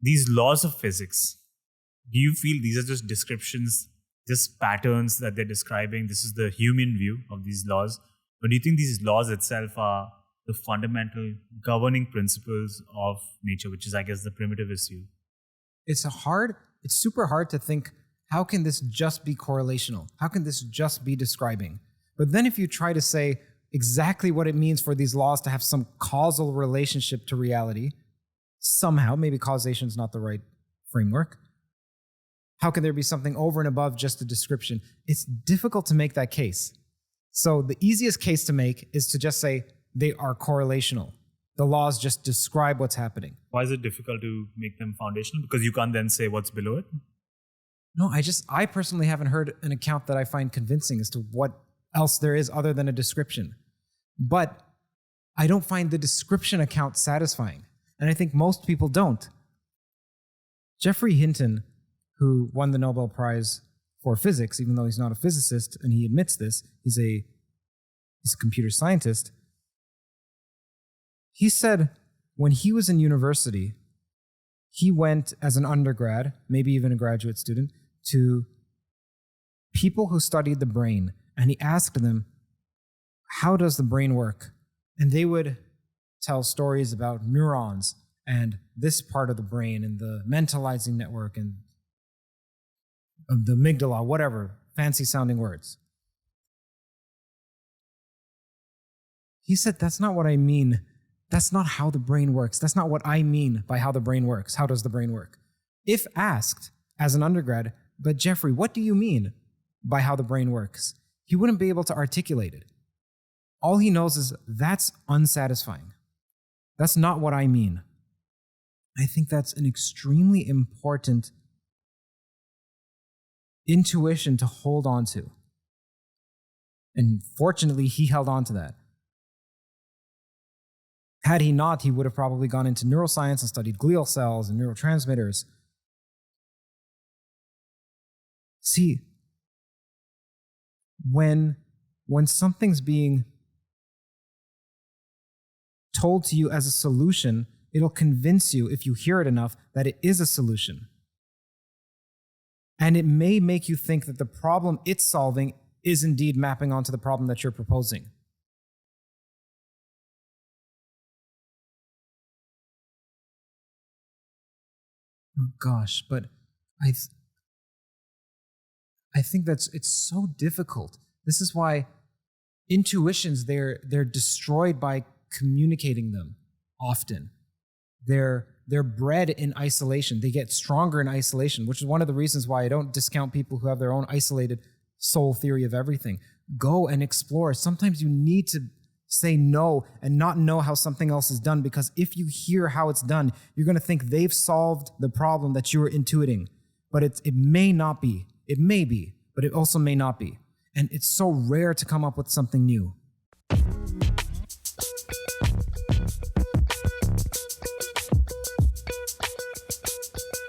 these laws of physics, do you feel these are just descriptions, just patterns that they're describing? This is the human view of these laws. Or do you think these laws itself are the fundamental governing principles of nature, which is, I guess, the primitivist view? It's super hard to think, how can this just be correlational? How can this just be describing? But then if you try to say exactly what it means for these laws to have some causal relationship to reality, somehow, maybe causation is not the right framework. How can there be something over and above just a description? It's difficult to make that case. So the easiest case to make is to just say they are correlational. The laws just describe what's happening. Why is it difficult to make them foundational? Because you can't then say what's below it? No, I personally haven't heard an account that I find convincing as to what else there is other than a description. But I don't find the description account satisfying. And I think most people don't. Geoffrey Hinton, who won the Nobel Prize for physics, even though he's not a physicist, and he admits this, he's a computer scientist. He said when he was in university, he went as an undergrad, maybe even a graduate student, to people who studied the brain, and he asked them, how does the brain work? And they would tell stories about neurons and this part of the brain and the mentalizing network and the amygdala, whatever, fancy sounding words. He said, that's not what I mean. That's not how the brain works. That's not what I mean by how the brain works. How does the brain work? If asked as an undergrad, but Geoffrey, what do you mean by how the brain works? He wouldn't be able to articulate it. All he knows is that's unsatisfying. That's not what I mean. I think that's an extremely important intuition to hold on to. And fortunately, he held on to that. Had he not, he would have probably gone into neuroscience and studied glial cells and neurotransmitters. See, when something's being told to you as a solution, it'll convince you, if you hear it enough, that it is a solution. And it may make you think that the problem it's solving is indeed mapping onto the problem that you're proposing. Oh gosh, but I think it's so difficult. This is why intuitions, they're destroyed by communicating them often. They're bred in isolation. They get stronger in isolation, which is one of the reasons why I don't discount people who have their own isolated soul theory of everything. Go and explore. Sometimes you need to say no and not know how something else is done, because if you hear how it's done, you're going to think they've solved the problem that you were intuiting. But it may not be. It may be, but it also may not be. And it's so rare to come up with something new.